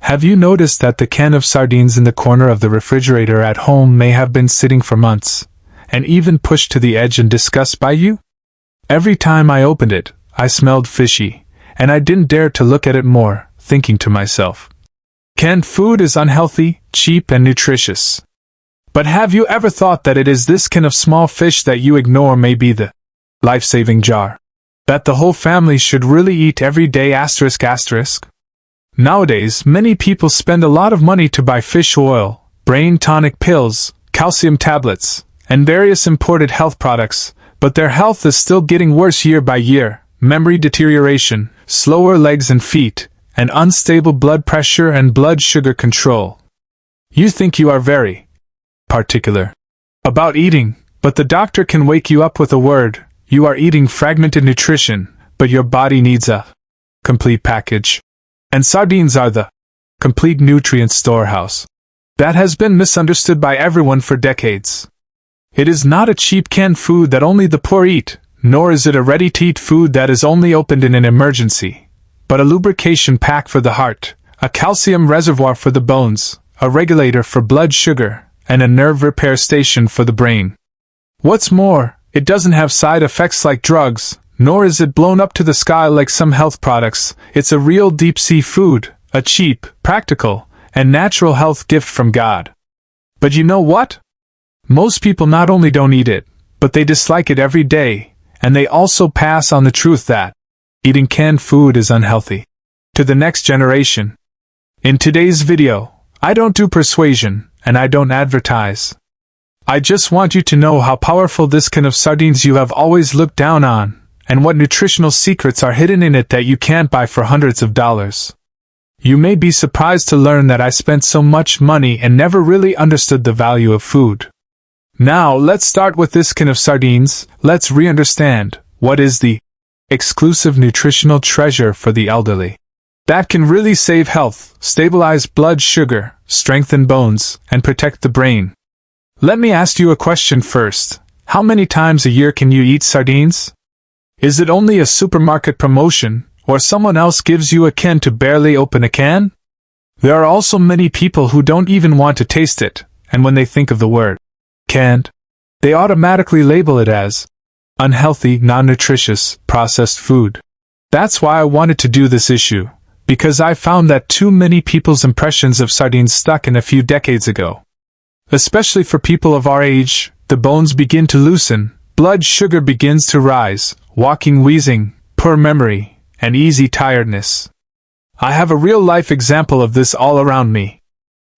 Have you noticed that the can of sardines in the corner of the refrigerator at home may have been sitting for months, and even pushed to the edge in disgust by you? Every time I opened it, I smelled fishy, and I didn't dare to look at it more, thinking to myself, canned food is unhealthy, cheap, and nutritious. But have you ever thought that it is this can of small fish that you ignore may be the life-saving jar that the whole family should really eat every day ***? Nowadays, many people spend a lot of money to buy fish oil, brain tonic pills, calcium tablets, and various imported health products, but their health is still getting worse year by year. Memory deterioration, slower legs and feet, and unstable blood pressure and blood sugar control. You think you are very particular about eating, but the doctor can wake you up with a word. You are eating fragmented nutrition, but your body needs a complete package. And sardines are the complete nutrient storehouse. That has been misunderstood by everyone for decades. It is not a cheap canned food that only the poor eat, nor is it a ready-to-eat food that is only opened in an emergency, but a lubrication pack for the heart, a calcium reservoir for the bones, a regulator for blood sugar, and a nerve repair station for the brain. What's more, it doesn't have side effects like drugs, nor is it blown up to the sky like some health products. It's a real deep-sea food, a cheap, practical, and natural health gift from God. But you know what? Most people not only don't eat it, but they dislike it every day, and they also pass on the truth that eating canned food is unhealthy to the next generation. In today's video, I don't do persuasion, and I don't advertise. I just want you to know how powerful this can of sardines you have always looked down on, and what nutritional secrets are hidden in it that you can't buy for hundreds of dollars. You may be surprised to learn that I spent so much money and never really understood the value of food. Now, let's start with this can of sardines. Let's re-understand what is the exclusive nutritional treasure for the elderly that can really save health, stabilize blood sugar, strengthen bones, and protect the brain. Let me ask you a question first. How many times a year can you eat sardines? Is it only a supermarket promotion, or someone else gives you a can to barely open a can? There are also many people who don't even want to taste it, and when they think of the word canned, they automatically label it as unhealthy, non-nutritious, processed food. That's why I wanted to do this issue, because I found that too many people's impressions of sardines stuck in a few decades ago. Especially for people of our age, the bones begin to loosen, blood sugar begins to rise, walking wheezing, poor memory, and easy tiredness. I have a real-life example of this all around me.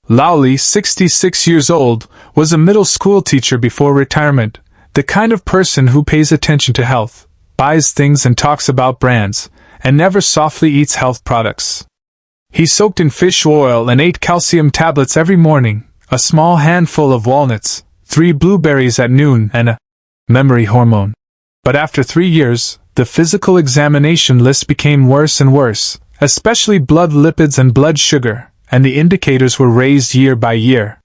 Lowly, 66 years old, was a middle school teacher before retirement, the kind of person who pays attention to health, buys things and talks about brands, and never softly eats health products. He soaked in fish oil and ate calcium tablets every morning, a small handful of walnuts, 3 blueberries at noon, and a memory hormone. But after 3 years, the physical examination list became worse and worse, especially blood lipids and blood sugar, and the indicators were raised year by year.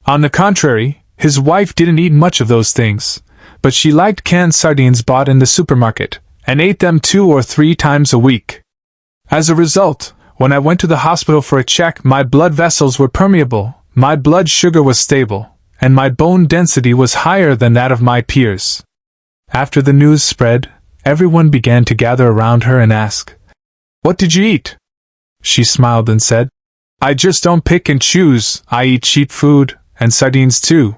On the contrary, his wife didn't eat much of those things, but she liked canned sardines bought in the supermarket, and ate them 2 or 3 times a week. As a result, when I went to the hospital for a check, my blood vessels were permeable, my blood sugar was stable, and my bone density was higher than that of my peers. After the news spread, everyone began to gather around her and ask, "What did you eat?" She smiled and said, "I just don't pick and choose, I eat cheap food, and sardines too."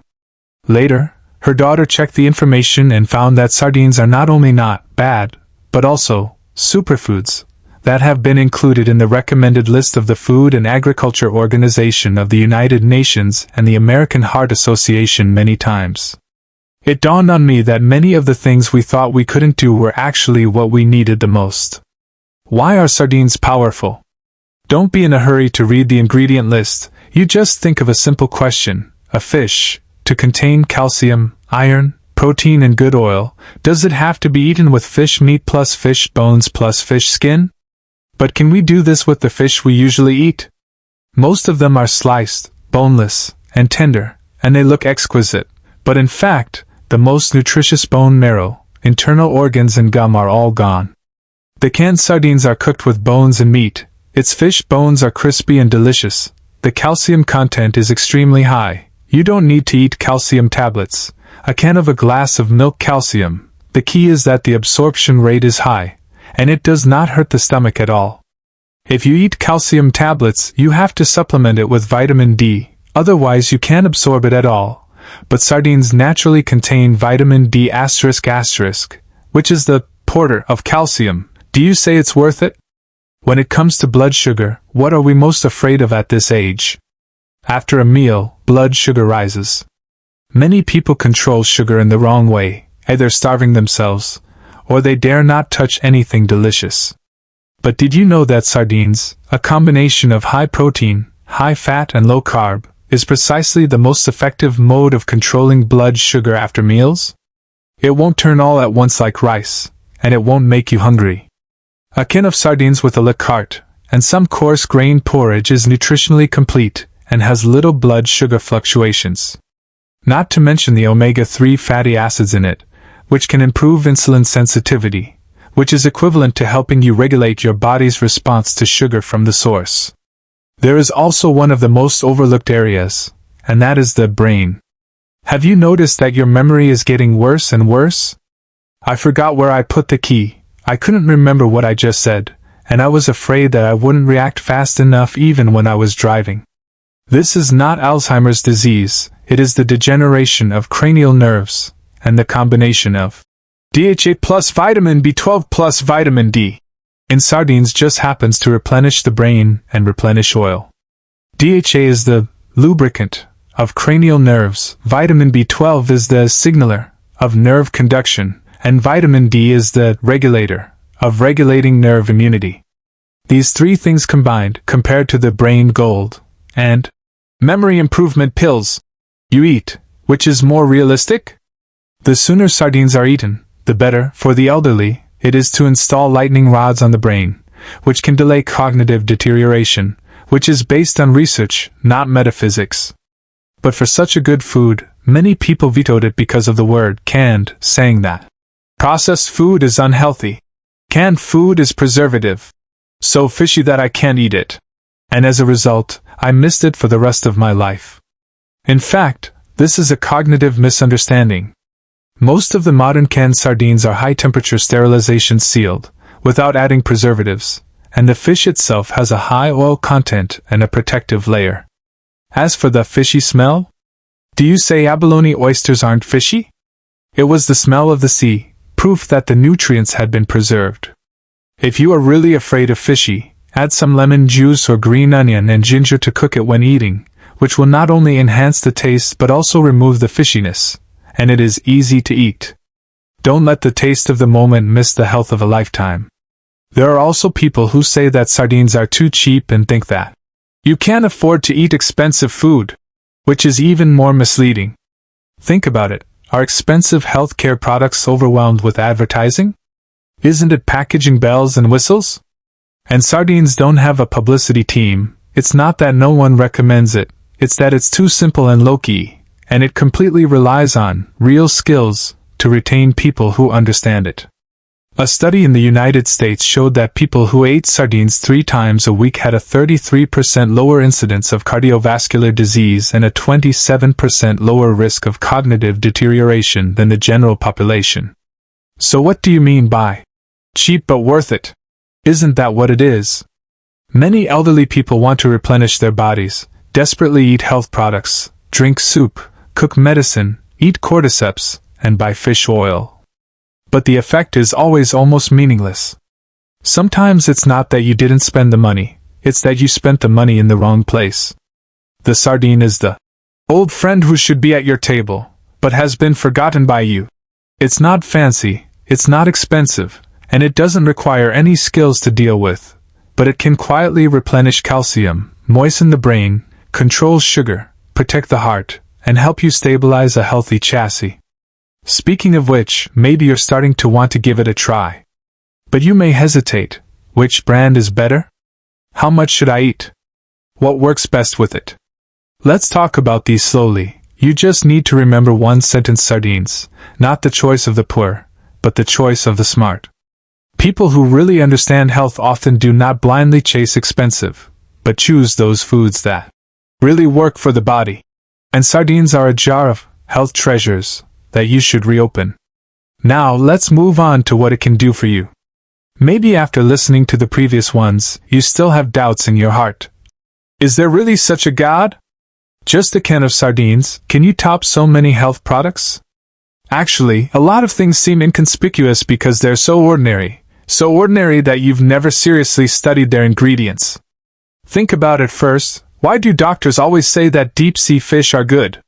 Later, her daughter checked the information and found that sardines are not only not bad, but also superfoods that have been included in the recommended list of the Food and Agriculture Organization of the United Nations and the American Heart Association many times. It dawned on me that many of the things we thought we couldn't do were actually what we needed the most. Why are sardines powerful? Don't be in a hurry to read the ingredient list. You just think of a simple question: a fish, to contain calcium, iron, protein and good oil, does it have to be eaten with fish meat plus fish bones plus fish skin? But can we do this with the fish we usually eat? Most of them are sliced, boneless, and tender, and they look exquisite, but in fact, the most nutritious bone marrow, internal organs and gum are all gone. The canned sardines are cooked with bones and meat. Its fish bones are crispy and delicious. The calcium content is extremely high. You don't need to eat calcium tablets. A can of a glass of milk calcium. The key is that the absorption rate is high, and it does not hurt the stomach at all. If you eat calcium tablets, you have to supplement it with vitamin D, otherwise you can't absorb it at all. But sardines naturally contain vitamin D***, which is the porter of calcium. Do you say it's worth it? When it comes to blood sugar, what are we most afraid of at this age? After a meal, blood sugar rises. Many people control sugar in the wrong way, either starving themselves, or they dare not touch anything delicious. But did you know that sardines, a combination of high protein, high fat and low carb, is precisely the most effective mode of controlling blood sugar after meals? It won't turn all at once like rice, and it won't make you hungry. A can of sardines with a la carte and some coarse grain porridge is nutritionally complete and has little blood sugar fluctuations. Not to mention the omega-3 fatty acids in it, which can improve insulin sensitivity, which is equivalent to helping you regulate your body's response to sugar from the source. There is also one of the most overlooked areas, and that is the brain. Have you noticed that your memory is getting worse and worse? I forgot where I put the key. I couldn't remember what I just said, and I was afraid that I wouldn't react fast enough even when I was driving. This is not Alzheimer's disease, it is the degeneration of cranial nerves, and the combination of DHA plus vitamin B12 plus vitamin D in sardines just happens to replenish the brain and replenish oil. DHA is the lubricant of cranial nerves, vitamin B12 is the signaler of nerve conduction, and vitamin D is the regulator of regulating nerve immunity. These three things combined, compared to the brain gold and memory improvement pills you eat, which is more realistic? The sooner sardines are eaten, the better. For the elderly, it is to install lightning rods on the brain, which can delay cognitive deterioration, which is based on research, not metaphysics. But for such a good food, many people vetoed it because of the word canned, saying that processed food is unhealthy. Canned food is preservative. So fishy that I can't eat it. And as a result, I missed it for the rest of my life. In fact, this is a cognitive misunderstanding. Most of the modern canned sardines are high-temperature sterilization sealed, without adding preservatives, and the fish itself has a high oil content and a protective layer. As for the fishy smell, do you say abalone oysters aren't fishy? It was the smell of the sea, proof that the nutrients had been preserved. If you are really afraid of fishy, add some lemon juice or green onion and ginger to cook it when eating, which will not only enhance the taste but also remove the fishiness, and it is easy to eat. Don't let the taste of the moment miss the health of a lifetime. There are also people who say that sardines are too cheap and think that you can't afford to eat expensive food, which is even more misleading. Think about it. Are expensive healthcare products overwhelmed with advertising? Isn't it packaging bells and whistles? And sardines don't have a publicity team. It's not that no one recommends it, it's that it's too simple and low-key, and it completely relies on real skills to retain people who understand it. A study in the United States showed that people who ate sardines 3 times a week had a 33% lower incidence of cardiovascular disease and a 27% lower risk of cognitive deterioration than the general population. So what do you mean by cheap but worth it? Isn't that what it is? Many elderly people want to replenish their bodies, desperately eat health products, drink soup, cook medicine, eat cordyceps, and buy fish oil. But the effect is always almost meaningless. Sometimes it's not that you didn't spend the money, it's that you spent the money in the wrong place. The sardine is the old friend who should be at your table, but has been forgotten by you. It's not fancy, it's not expensive, and it doesn't require any skills to deal with, but it can quietly replenish calcium, moisten the brain, control sugar, protect the heart, and help you stabilize a healthy chassis. Speaking of which, maybe you're starting to want to give it a try. But you may hesitate. Which brand is better? How much should I eat? What works best with it? Let's talk about these slowly. You just need to remember one sentence: sardines, not the choice of the poor, but the choice of the smart. People who really understand health often do not blindly chase expensive, but choose those foods that really work for the body. And sardines are a jar of health treasures that you should reopen. Now let's move on to what it can do for you. Maybe after listening to the previous ones, you still have doubts in your heart. Is there really such a God? Just a can of sardines, can you top so many health products? Actually, a lot of things seem inconspicuous because they're so ordinary that you've never seriously studied their ingredients. Think about it first. Why do doctors always say that deep-sea fish are good?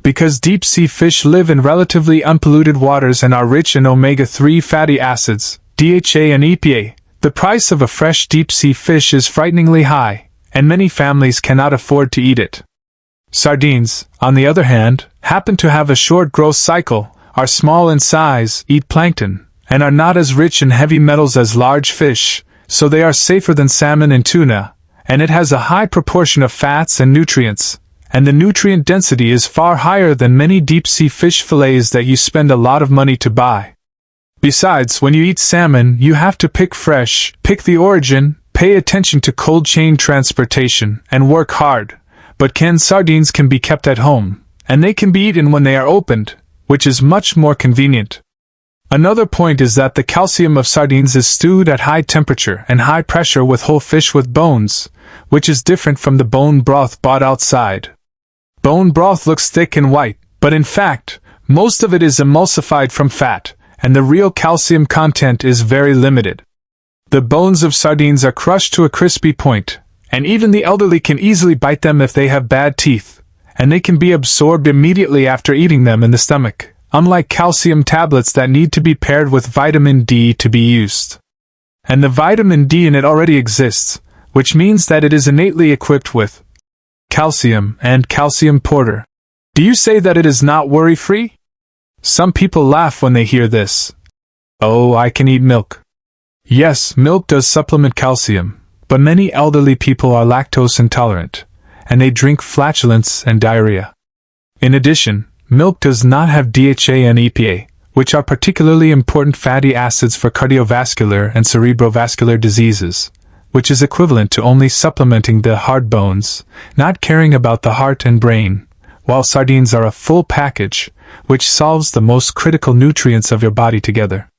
Because deep-sea fish live in relatively unpolluted waters and are rich in omega-3 fatty acids, DHA and EPA. The price of a fresh deep-sea fish is frighteningly high, and many families cannot afford to eat it. Sardines, on the other hand, happen to have a short growth cycle, are small in size, eat plankton, and are not as rich in heavy metals as large fish, so they are safer than salmon and tuna, and it has a high proportion of fats and nutrients, and the nutrient density is far higher than many deep-sea fish fillets that you spend a lot of money to buy. Besides, when you eat salmon, you have to pick fresh, pick the origin, pay attention to cold chain transportation, and work hard. But canned sardines can be kept at home, and they can be eaten when they are opened, which is much more convenient. Another point is that the calcium of sardines is stewed at high temperature and high pressure with whole fish with bones, which is different from the bone broth bought outside. Bone broth looks thick and white, but in fact, most of it is emulsified from fat, and the real calcium content is very limited. The bones of sardines are crushed to a crispy point, and even the elderly can easily bite them if they have bad teeth, and they can be absorbed immediately after eating them in the stomach, unlike calcium tablets that need to be paired with vitamin D to be used. And the vitamin D in it already exists, which means that it is innately equipped with calcium and calcium porter. Do you say that it is not worry-free? Some people laugh when they hear this. Oh, I can eat milk. Yes, milk does supplement calcium, but many elderly people are lactose intolerant, and they drink flatulence and diarrhea. In addition, milk does not have DHA and EPA, which are particularly important fatty acids for cardiovascular and cerebrovascular diseases, which is equivalent to only supplementing the hard bones, not caring about the heart and brain, while sardines are a full package, which solves the most critical nutrients of your body together.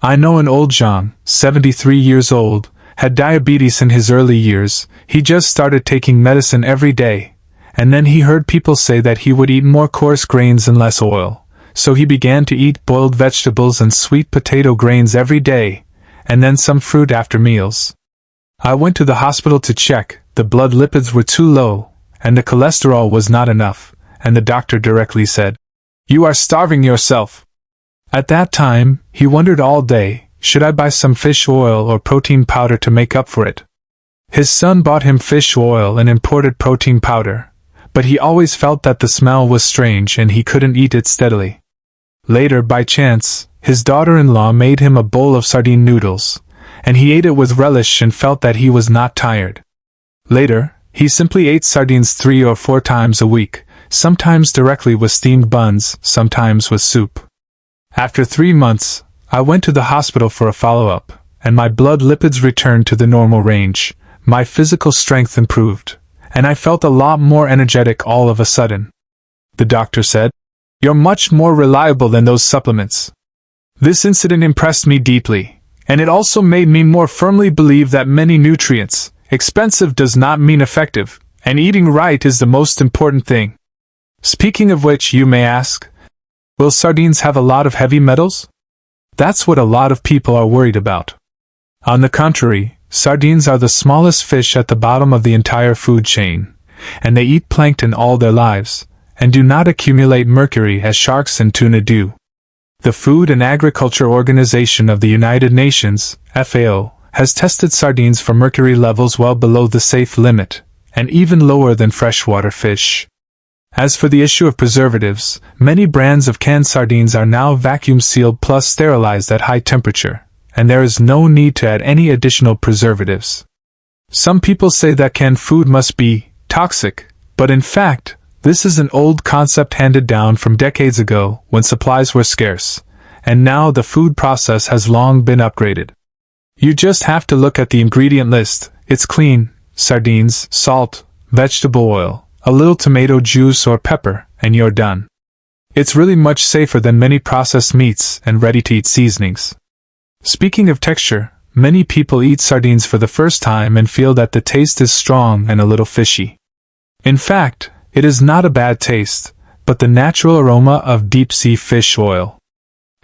I know an old Jean, 73 years old, had diabetes in his early years. He just started taking medicine every day, and then he heard people say that he would eat more coarse grains and less oil, so he began to eat boiled vegetables and sweet potato grains every day, and then some fruit after meals. I went to the hospital to check. The blood lipids were too low, and the cholesterol was not enough, and the doctor directly said, "You are starving yourself." At that time, he wondered all day, should I buy some fish oil or protein powder to make up for it? His son bought him fish oil and imported protein powder, but he always felt that the smell was strange and he couldn't eat it steadily. Later, by chance, his daughter-in-law made him a bowl of sardine noodles, and he ate it with relish and felt that he was not tired. Later, he simply ate sardines 3 or 4 times a week, sometimes directly with steamed buns, sometimes with soup. After 3 months, I went to the hospital for a follow-up, and my blood lipids returned to the normal range, my physical strength improved, and I felt a lot more energetic all of a sudden. The doctor said, "You're much more reliable than those supplements." This incident impressed me deeply, and it also made me more firmly believe that many nutrients, expensive does not mean effective, and eating right is the most important thing. Speaking of which, you may ask, will sardines have a lot of heavy metals? That's what a lot of people are worried about. On the contrary, sardines are the smallest fish at the bottom of the entire food chain, and they eat plankton all their lives, and do not accumulate mercury as sharks and tuna do. The Food and Agriculture Organization of the United Nations, FAO, has tested sardines for mercury levels well below the safe limit, and even lower than freshwater fish. As for the issue of preservatives, many brands of canned sardines are now vacuum-sealed plus sterilized at high temperature, and there is no need to add any additional preservatives. Some people say that canned food must be toxic, but in fact, this is an old concept handed down from decades ago when supplies were scarce, and now the food process has long been upgraded. You just have to look at the ingredient list. It's clean: sardines, salt, vegetable oil, a little tomato juice or pepper, and you're done. It's really much safer than many processed meats and ready-to-eat seasonings. Speaking of texture, many people eat sardines for the first time and feel that the taste is strong and a little fishy. In fact, it is not a bad taste, but the natural aroma of deep-sea fish oil.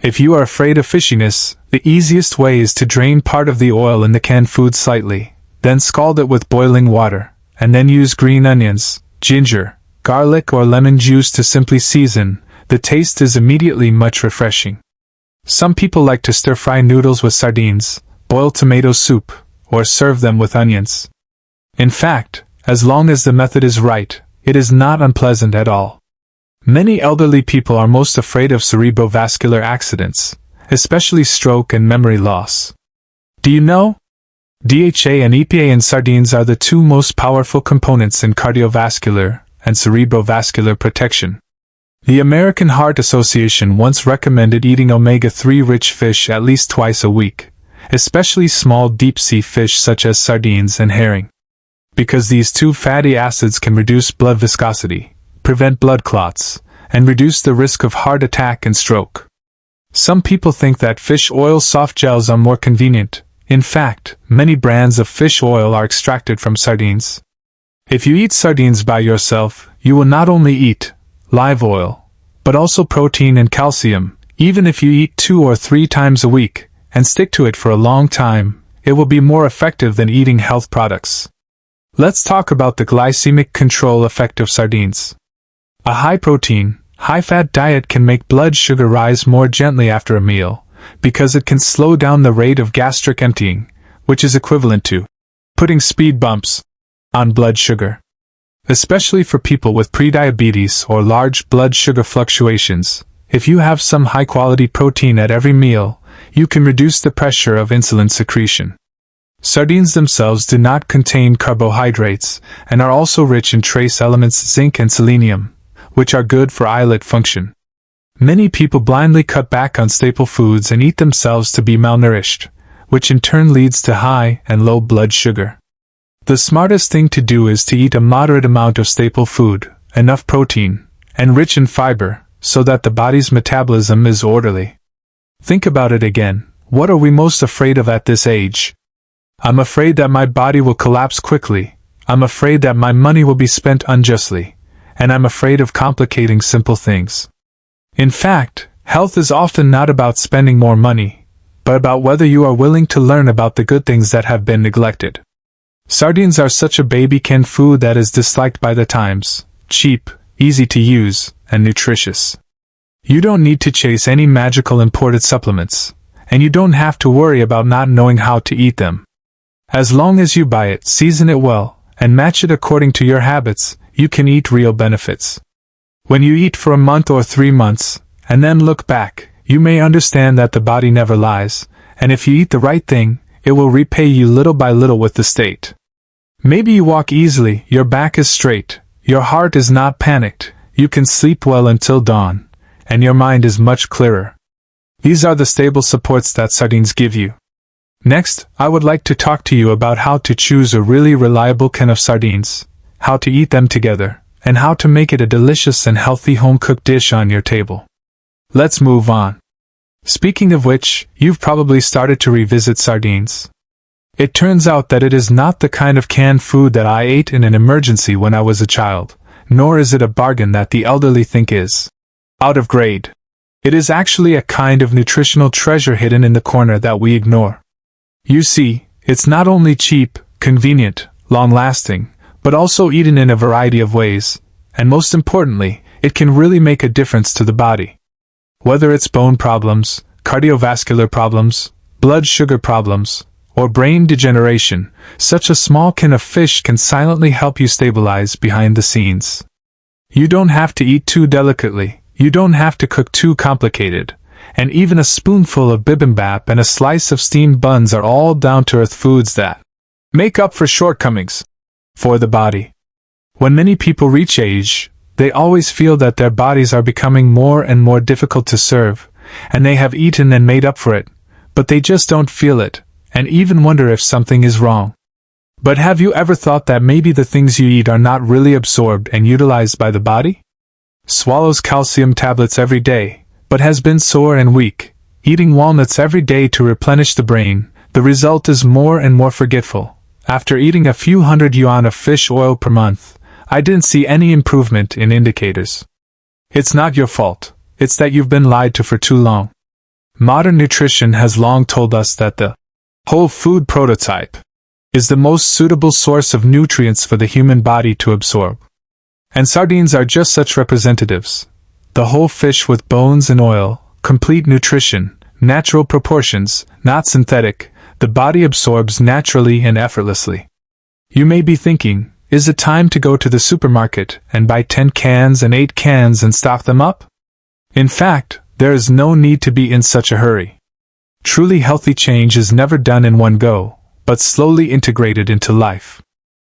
If you are afraid of fishiness, the easiest way is to drain part of the oil in the canned food slightly, then scald it with boiling water, and then use green onions, ginger, garlic or lemon juice to simply season. The taste is immediately much refreshing. Some people like to stir-fry noodles with sardines, boil tomato soup, or serve them with onions. In fact, as long as the method is right, it is not unpleasant at all. Many elderly people are most afraid of cerebrovascular accidents, especially stroke and memory loss. Do you know? DHA and EPA in sardines are the two most powerful components in cardiovascular and cerebrovascular protection. The American Heart Association once recommended eating omega-3 rich fish at least twice a week, especially small deep-sea fish such as sardines and herring, because these two fatty acids can reduce blood viscosity, prevent blood clots, and reduce the risk of heart attack and stroke. Some people think that fish oil soft gels are more convenient. In fact, many brands of fish oil are extracted from sardines. If you eat sardines by yourself, you will not only eat live oil, but also protein and calcium. Even if you eat 2 or 3 times a week, and stick to it for a long time, it will be more effective than eating health products. Let's talk about the glycemic control effect of sardines. A high-protein, high-fat diet can make blood sugar rise more gently after a meal, because it can slow down the rate of gastric emptying, which is equivalent to putting speed bumps on blood sugar. Especially for people with prediabetes or large blood sugar fluctuations, if you have some high-quality protein at every meal, you can reduce the pressure of insulin secretion. Sardines themselves do not contain carbohydrates and are also rich in trace elements zinc and selenium, which are good for islet function. Many people blindly cut back on staple foods and eat themselves to be malnourished, which in turn leads to high and low blood sugar. The smartest thing to do is to eat a moderate amount of staple food, enough protein, and rich in fiber, so that the body's metabolism is orderly. Think about it again. What are we most afraid of at this age? I'm afraid that my body will collapse quickly. I'm afraid that my money will be spent unjustly. And I'm afraid of complicating simple things. In fact, health is often not about spending more money, but about whether you are willing to learn about the good things that have been neglected. Sardines are such a baby canned food that is disliked by the times: cheap, easy to use, and nutritious. You don't need to chase any magical imported supplements, and you don't have to worry about not knowing how to eat them. As long as you buy it, season it well, and match it according to your habits, you can eat real benefits. When you eat for a month or 3 months, and then look back, you may understand that the body never lies, and if you eat the right thing, it will repay you little by little with the state. Maybe you walk easily, your back is straight, your heart is not panicked, you can sleep well until dawn, and your mind is much clearer. These are the stable supports that sardines give you. Next, I would like to talk to you about how to choose a really reliable can of sardines, how to eat them together, and how to make it a delicious and healthy home-cooked dish on your table. Let's move on. Speaking of which, you've probably started to revisit sardines. It turns out that it is not the kind of canned food that I ate in an emergency when I was a child, nor is it a bargain that the elderly think is out of grade. It is actually a kind of nutritional treasure hidden in the corner that we ignore. You see, it's not only cheap, convenient, long-lasting, but also eaten in a variety of ways, and most importantly, it can really make a difference to the body. Whether it's bone problems, cardiovascular problems, blood sugar problems, or brain degeneration, such a small can of fish can silently help you stabilize behind the scenes. You don't have to eat too delicately, you don't have to cook too complicated, and even a spoonful of bibimbap and a slice of steamed buns are all down-to-earth foods that make up for shortcomings for the body. When many people reach age, they always feel that their bodies are becoming more and more difficult to serve, and they have eaten and made up for it, but they just don't feel it, and even wonder if something is wrong. But have you ever thought that maybe the things you eat are not really absorbed and utilized by the body? Swallows calcium tablets every day, but has been sore and weak. Eating walnuts every day to replenish the brain, the result is more and more forgetful. After eating a few hundred yuan of fish oil per month, I didn't see any improvement in indicators. It's not your fault, it's that you've been lied to for too long. Modern nutrition has long told us that the whole food prototype is the most suitable source of nutrients for the human body to absorb. And sardines are just such representatives. The whole fish with bones and oil, complete nutrition, natural proportions, not synthetic, the body absorbs naturally and effortlessly. You may be thinking, is it time to go to the supermarket and buy 10 cans and 8 cans and stock them up? In fact, there is no need to be in such a hurry. Truly healthy change is never done in one go, but slowly integrated into life.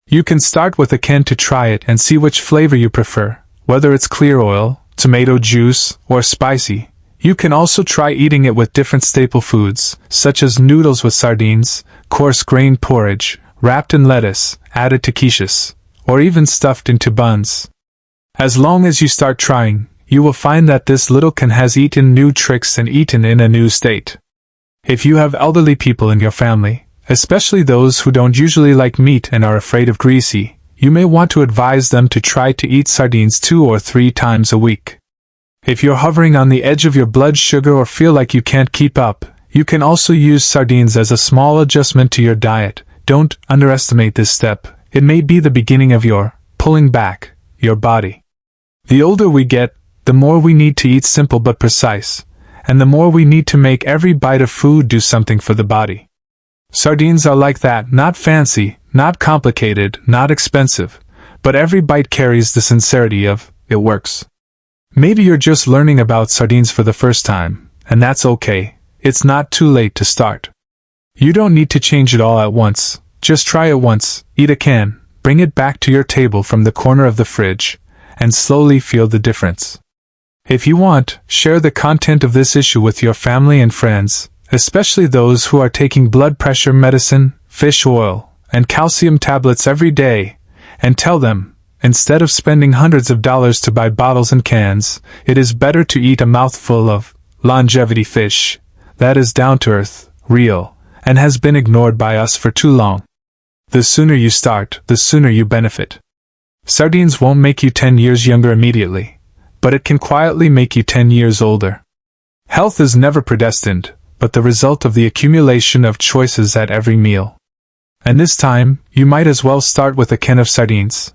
You can start with a can to try it and see which flavor you prefer, whether it's clear oil, tomato juice, or spicy. You can also try eating it with different staple foods, such as noodles with sardines, coarse grain porridge, wrapped in lettuce, added to quiches, or even stuffed into buns. As long as you start trying, you will find that this little can has eaten new tricks and eaten in a new state. If you have elderly people in your family, especially those who don't usually like meat and are afraid of greasy, you may want to advise them to try to eat sardines 2 or 3 times a week. If you're hovering on the edge of your blood sugar or feel like you can't keep up, you can also use sardines as a small adjustment to your diet. Don't underestimate this step. It may be the beginning of your pulling back your body. The older we get, the more we need to eat simple but precise, and the more we need to make every bite of food do something for the body. Sardines are like that, not fancy, not complicated, not expensive, but every bite carries the sincerity of, it works. Maybe you're just learning about sardines for the first time, and that's okay. It's not too late to start. You don't need to change it all at once. Just try it once, eat a can, bring it back to your table from the corner of the fridge, and slowly feel the difference. If you want, share the content of this issue with your family and friends, especially those who are taking blood pressure medicine, fish oil, and calcium tablets every day, and tell them, instead of spending hundreds of dollars to buy bottles and cans, it is better to eat a mouthful of longevity fish that is down to earth, real, and has been ignored by us for too long. The sooner you start, the sooner you benefit. Sardines won't make you 10 years younger immediately, but it can quietly make you 10 years older. Health is never predestined, but the result of the accumulation of choices at every meal. And this time, you might as well start with a can of sardines.